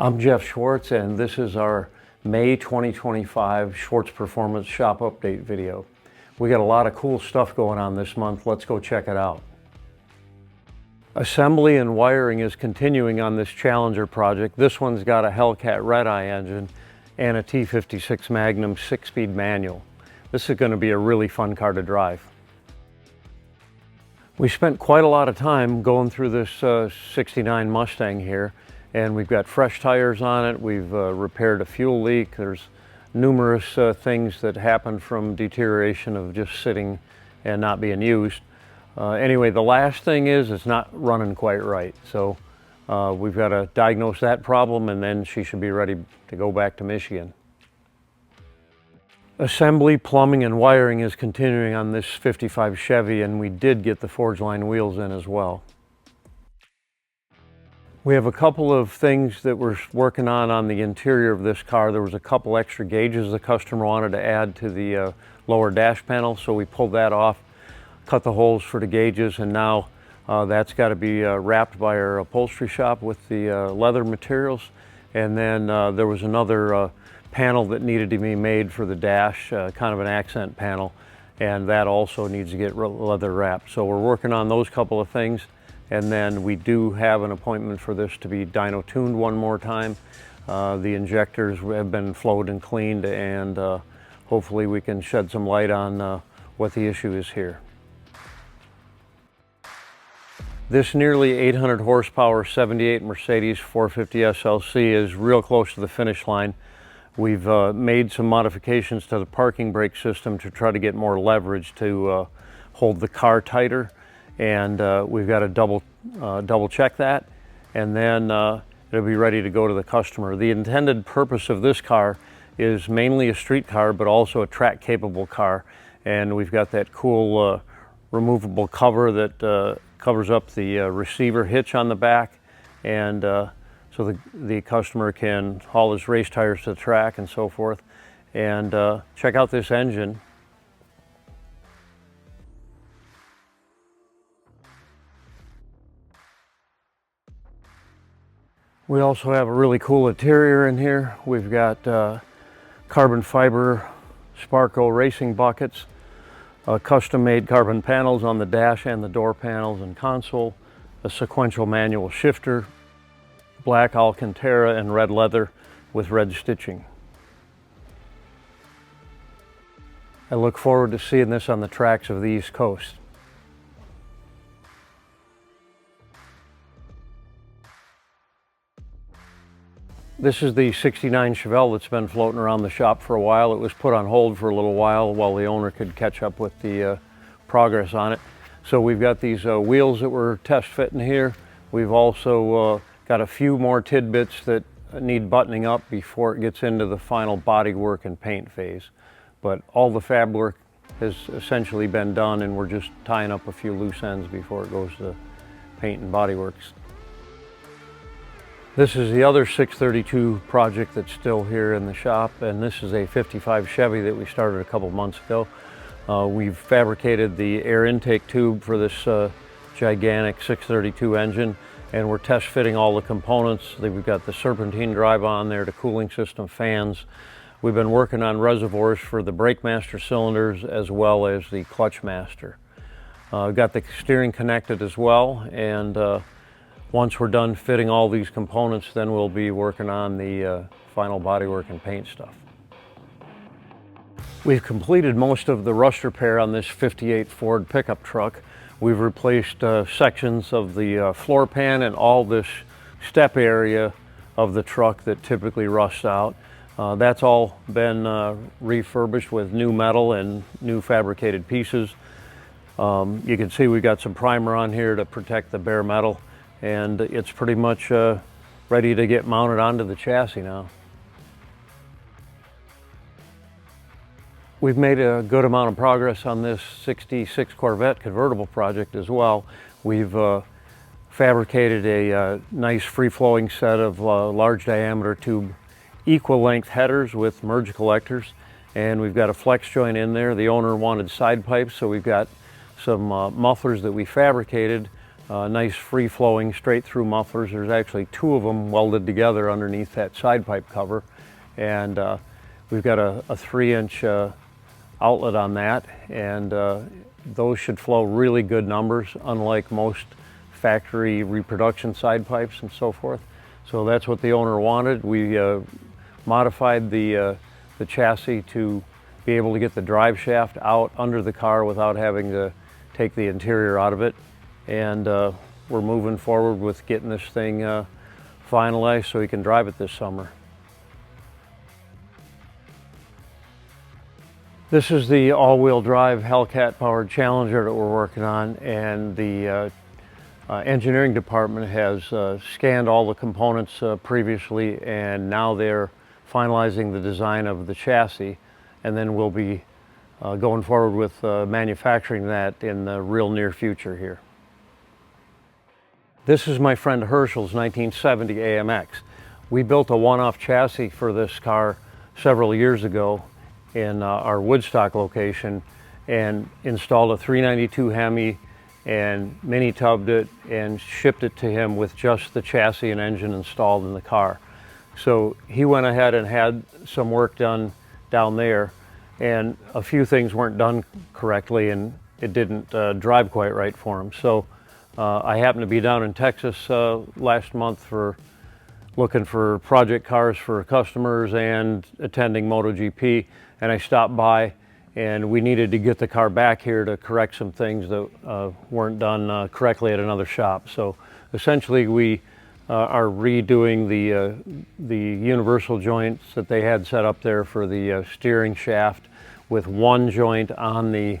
I'm Jeff Schwartz, and this is our May 2025 Schwartz Performance Shop Update video. We got a lot of cool stuff going on this month. Let's go check it out. Assembly and wiring is continuing on this Challenger project. This one's got a Hellcat Redeye engine and a T56 Magnum 6-speed manual. This is going to be a really fun car to drive. We spent quite a lot of time going through this 69 Mustang here, and we've got fresh tires on it. We've repaired a fuel leak. There's numerous things that happen from deterioration of just sitting and not being used. Anyway, the last thing is it's not running quite right. So we've got to diagnose that problem, and then she should be ready to go back to Michigan. Assembly, plumbing, and wiring is continuing on this 55 Chevy, and we did get the Forgeline wheels in as well. We have a couple of things that we're working on the interior of this car. There was a couple extra gauges the customer wanted to add to the lower dash panel, so we pulled that off, cut the holes for the gauges, and now that's got to be wrapped by our upholstery shop with the leather materials. And then there was another panel that needed to be made for the dash, kind of an accent panel, and that also needs to get leather wrapped. So we're working on those couple of things, and then we do have an appointment for this to be dyno tuned one more time. The injectors have been flowed and cleaned, and hopefully we can shed some light on what the issue is here. This nearly 800 horsepower 78 Mercedes 450 SLC is real close to the finish line. We've made some modifications to the parking brake system to try to get more leverage to hold the car tighter, and we've got to double check that, and then it'll be ready to go to the customer. The intended purpose of this car is mainly a street car, but also a track capable car, and we've got that cool removable cover that covers up the receiver hitch on the back, and so the customer can haul his race tires to the track and so forth. And check out this engine. We also have a really cool interior in here. We've got carbon fiber Sparco racing buckets, custom-made carbon panels on the dash and the door panels and console, a sequential manual shifter, black Alcantara and red leather with red stitching. I look forward to seeing this on the tracks of the East Coast. This is the 69 Chevelle that's been floating around the shop for a while. It was put on hold for a little while the owner could catch up with the progress on it. So we've got these wheels that we're test fitting here. We've also got a few more tidbits that need buttoning up before it gets into the final bodywork and paint phase. But all the fab work has essentially been done, and we're just tying up a few loose ends before it goes to paint and bodyworks. This is the other 632 project that's still here in the shop, and this is a 55 Chevy that we started a couple months ago. We've fabricated the air intake tube for this gigantic 632 engine, and we're test fitting all the components. We've got the serpentine drive on there, the cooling system, fans. We've been working on reservoirs for the brake master cylinders as well as the clutch master. We've got the steering connected as well, and once we're done fitting all these components, then we'll be working on the final bodywork and paint stuff. We've completed most of the rust repair on this 58 Ford pickup truck. We've replaced sections of the floor pan and all this step area of the truck that typically rusts out. That's all been refurbished with new metal and new fabricated pieces. You can see we got some primer on here to protect the bare metal, and it's pretty much ready to get mounted onto the chassis now. We've made a good amount of progress on this 66 Corvette Convertible project as well. We've fabricated a nice free-flowing set of large diameter tube equal length headers with merge collectors, and we've got a flex joint in there. The owner wanted side pipes, so we've got some mufflers that we fabricated nice free-flowing straight-through mufflers. There's actually two of them welded together underneath that side pipe cover, and we've got a 3-inch outlet on that, and those should flow really good numbers, unlike most factory reproduction side pipes and so forth. So that's what the owner wanted. We modified the chassis to be able to get the drive shaft out under the car without having to take the interior out of it. And we're moving forward with getting this thing finalized so we can drive it this summer. This is the all-wheel drive Hellcat powered Challenger that we're working on, and the engineering department has scanned all the components previously, and now they're finalizing the design of the chassis, and then we'll be going forward with manufacturing that in the real near future here. This is my friend Herschel's 1970 AMX. We built a one-off chassis for this car several years ago in our Woodstock location and installed a 392 Hemi and mini tubbed it and shipped it to him with just the chassis and engine installed in the car. So he went ahead and had some work done down there, and a few things weren't done correctly and it didn't drive quite right for him. So I happened to be down in Texas last month for looking for project cars for customers and attending MotoGP, and I stopped by, and we needed to get the car back here to correct some things that weren't done correctly at another shop. So essentially we are redoing the universal joints that they had set up there for the steering shaft, with one joint on the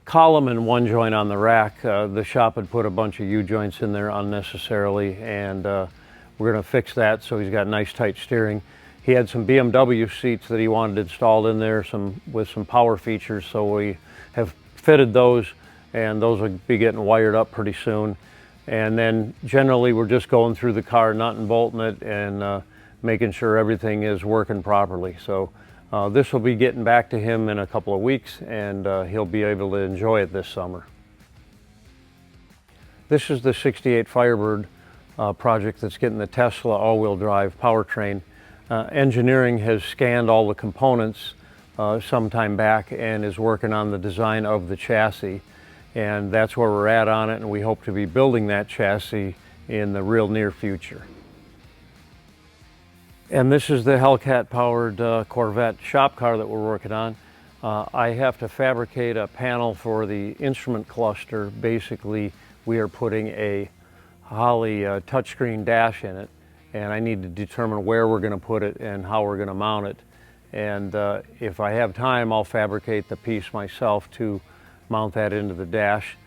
column and one joint on the rack. The shop had put a bunch of U-joints in there unnecessarily, and we're going to fix that so he's got nice tight steering. He had some BMW seats that he wanted installed in there, with some power features, so we have fitted those, and those will be getting wired up pretty soon. And then generally we're just going through the car, nut and bolting it, and making sure everything is working properly. So this will be getting back to him in a couple of weeks, and he'll be able to enjoy it this summer. This is the 68 Firebird project that's getting the Tesla all-wheel drive powertrain. Engineering has scanned all the components some time back and is working on the design of the chassis, and that's where we're at on it, and we hope to be building that chassis in the real near future. And this is the Hellcat powered Corvette shop car that we're working on. I have to fabricate a panel for the instrument cluster. Basically, we are putting a Holley touchscreen dash in it, and I need to determine where we're going to put it and how we're going to mount it. And if I have time, I'll fabricate the piece myself to mount that into the dash.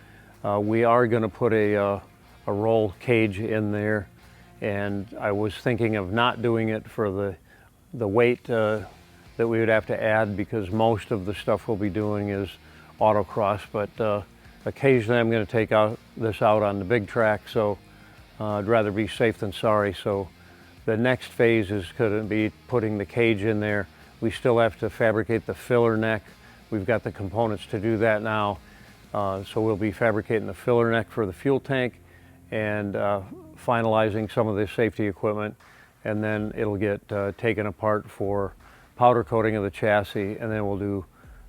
We are going to put a roll cage in there, and I was thinking of not doing it for the weight that we would have to add, because most of the stuff we'll be doing is autocross, but occasionally I'm going to take this out on the big track, so I'd rather be safe than sorry. So the next phase is going to be putting the cage in there. We still have to fabricate the filler neck. We've got the components to do that now. So we'll be fabricating the filler neck for the fuel tank and finalizing some of the safety equipment, and then it'll get taken apart for powder coating of the chassis, and then we'll do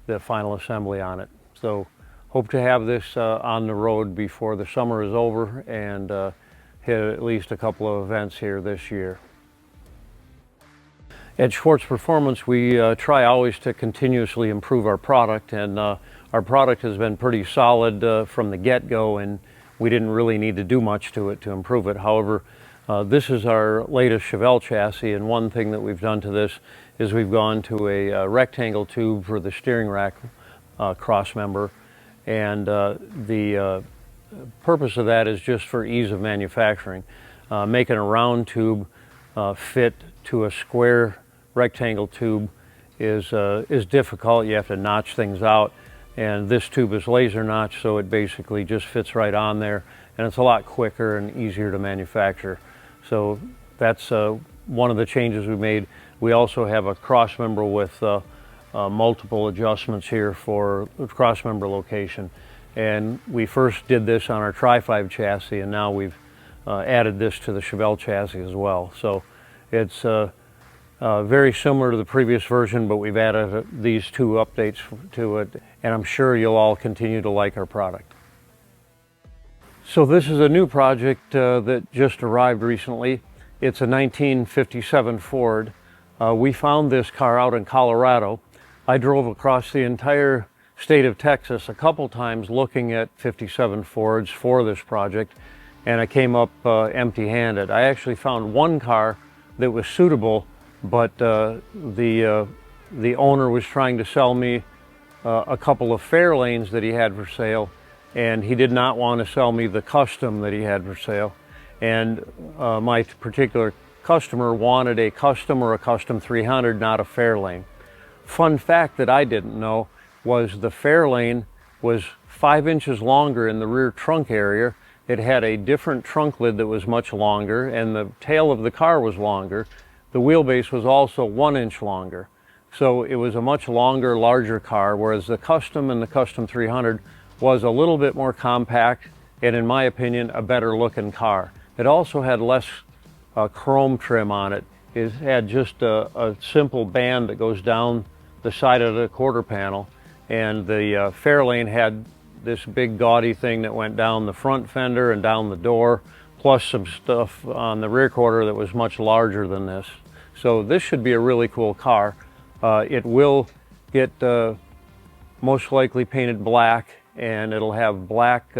the final assembly on it. So hope to have this on the road before the summer is over, and hit at least a couple of events here this year. At Schwartz Performance, we try always to continuously improve our product, and our product has been pretty solid from the get-go, and we didn't really need to do much to it to improve it. However, this is our latest Chevelle chassis, and one thing that we've done to this is we've gone to a rectangle tube for the steering rack cross member, and the purpose of that is just for ease of manufacturing. Making a round tube fit to a square rectangle tube is difficult. You have to notch things out, and this tube is laser notched, so it basically just fits right on there, and it's a lot quicker and easier to manufacture. So that's one of the changes we made. We also have a cross member with multiple adjustments here for cross member location, And we first did this on our Tri-5 chassis, and now we've added this to the Chevelle chassis as well. So it's very similar to the previous version, but we've added these two updates to it, and I'm sure you'll all continue to like our product. So this is a new project that just arrived recently. It's a 1957 Ford. We found this car out in Colorado. I drove across the entire state of Texas a couple times looking at 57 Fords for this project, and I came up empty-handed. I actually found one car that was suitable, but the owner was trying to sell me a couple of Fairlanes that he had for sale, and he did not want to sell me the custom that he had for sale. And my particular customer wanted a custom or a custom 300, not a Fairlane. Fun fact that I didn't know was the Fairlane was 5 inches longer in the rear trunk area. It had a different trunk lid that was much longer, and the tail of the car was longer. The wheelbase was also 1 inch longer. So it was a much longer, larger car, whereas the Custom and the Custom 300 was a little bit more compact and, in my opinion, a better looking car. It also had less chrome trim on it. It had just a simple band that goes down the side of the quarter panel, and the Fairlane had this big gaudy thing that went down the front fender and down the door, plus some stuff on the rear quarter that was much larger than this. So this should be a really cool car. It will get most likely painted black, and it'll have black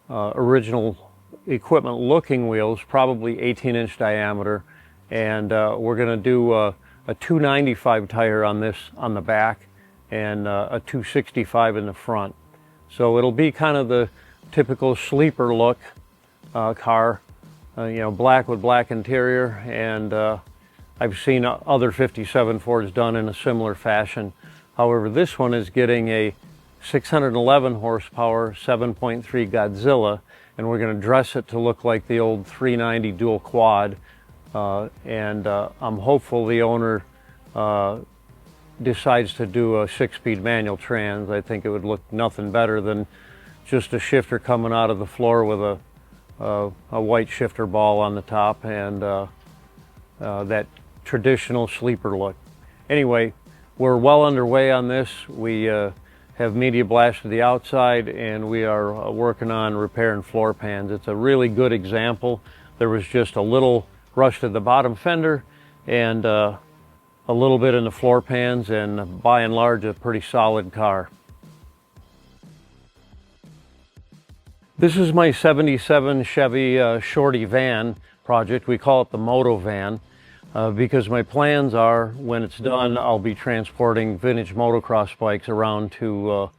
original equipment looking wheels, probably 18-inch diameter, and we're going to do a 295 tire on this on the back and a 265 in the front. So it'll be kind of the typical sleeper look car, you know, black with black interior, and I've seen other 57 Fords done in a similar fashion. However, this one is getting a 611 horsepower 7.3 Godzilla, and we're going to dress it to look like the old 390 dual quad, and I'm hopeful the owner decides to do a 6-speed manual trans. I think it would look nothing better than just a shifter coming out of the floor with a white shifter ball on the top and that traditional sleeper look. Anyway, we're well underway on this. We have media blasted the outside, and we are working on repairing floor pans. It's a really good example. There was just a little rust at the bottom fender and a little bit in the floor pans, and by and large a pretty solid car. This is my 77 Chevy Shorty van project. We call it the Moto van because my plans are, when it's done, I'll be transporting vintage motocross bikes around to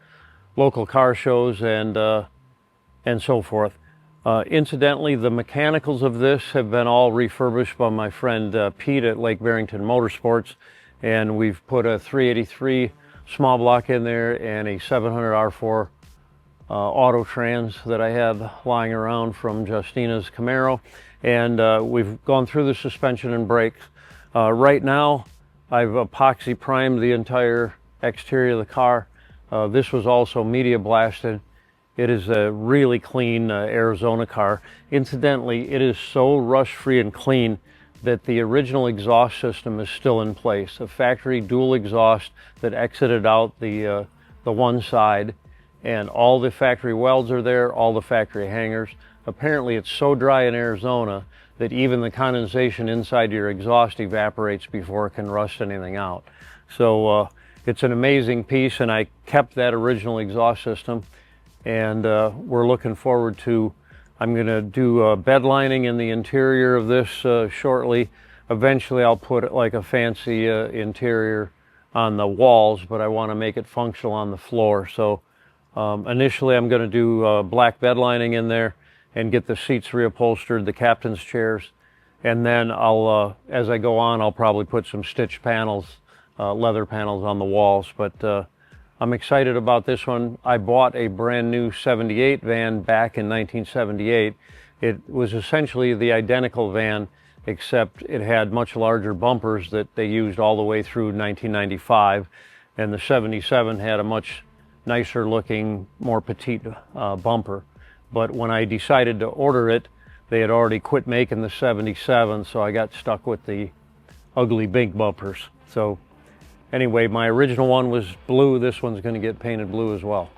local car shows and so forth. Incidentally, the mechanicals of this have been all refurbished by my friend Pete at Lake Barrington Motorsports, and we've put a 383 small block in there and a 700 R4 auto trans that I had lying around from Justina's Camaro, and we've gone through the suspension and brakes. Right now I've epoxy primed the entire exterior of the car. This was also media blasted. It is a really clean Arizona car. Incidentally, it is so rust-free and clean that the original exhaust system is still in place. A factory dual exhaust that exited out the one side, and all the factory welds are there, all the factory hangers. Apparently it's so dry in Arizona that even the condensation inside your exhaust evaporates before it can rust anything out. So it's an amazing piece, and I kept that original exhaust system. And we're looking forward to, I'm going to do bed lining in the interior of this shortly. Eventually I'll put like a fancy interior on the walls, but I want to make it functional on the floor. So initially I'm going to do black bed lining in there and get the seats reupholstered, the captain's chairs, and then I'll, as I go on, I'll probably put some stitched panels, leather panels on the walls. But I'm excited about this one. I bought a brand new 78 van back in 1978. It was essentially the identical van, except it had much larger bumpers that they used all the way through 1995. And the 77 had a much nicer looking, more petite bumper. But when I decided to order it, they had already quit making the 77, so I got stuck with the ugly big bumpers. So anyway, my original one was blue. This one's going to get painted blue as well.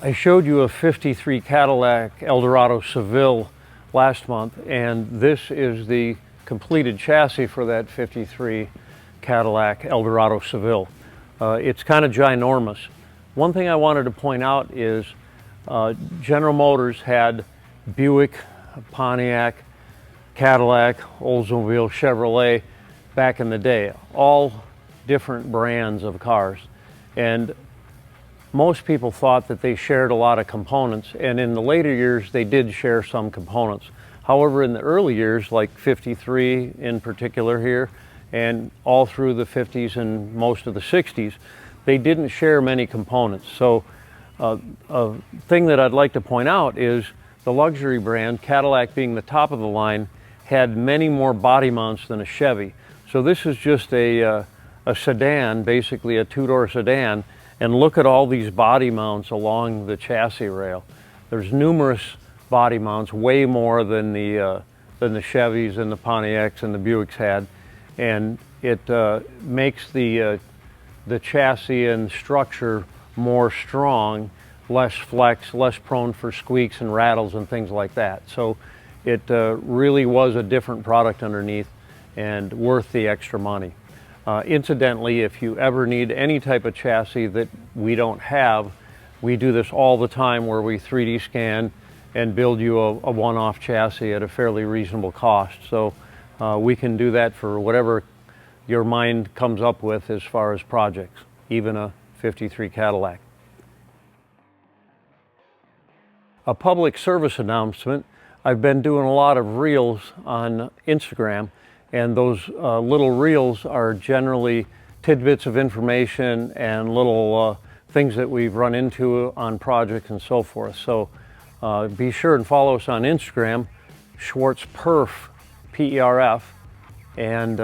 I showed you a 53 Cadillac Eldorado Seville last month, and this is the completed chassis for that 53 Cadillac Eldorado Seville. It's kind of ginormous. One thing I wanted to point out is General Motors had Buick, Pontiac, Cadillac, Oldsmobile, Chevrolet back in the day, all different brands of cars. And most people thought that they shared a lot of components, and in the later years they did share some components. However, in the early years, like 53 in particular here, and all through the 50s and most of the 60s, they didn't share many components. So a thing that I'd like to point out is the luxury brand, Cadillac being the top of the line, had many more body mounts than a Chevy. So this is just a sedan, basically a two-door sedan, and look at all these body mounts along the chassis rail. There's numerous body mounts, way more than the Chevys and the Pontiacs and the Buicks had, and it makes the chassis and structure more strong, less flex, less prone for squeaks and rattles and things like that. So it really was a different product underneath and worth the extra money. Incidentally, if you ever need any type of chassis that we don't have, we do this all the time where we 3D scan and build you a one-off chassis at a fairly reasonable cost. So we can do that for whatever your mind comes up with as far as projects, even a 53 Cadillac. A public service announcement. I've been doing a lot of reels on Instagram, and those little reels are generally tidbits of information and little things that we've run into on projects and so forth. So be sure and follow us on Instagram, Schwartz Perf, P-E-R-F, and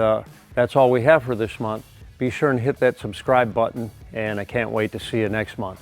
that's all we have for this month. Be sure and hit that subscribe button, and I can't wait to see you next month.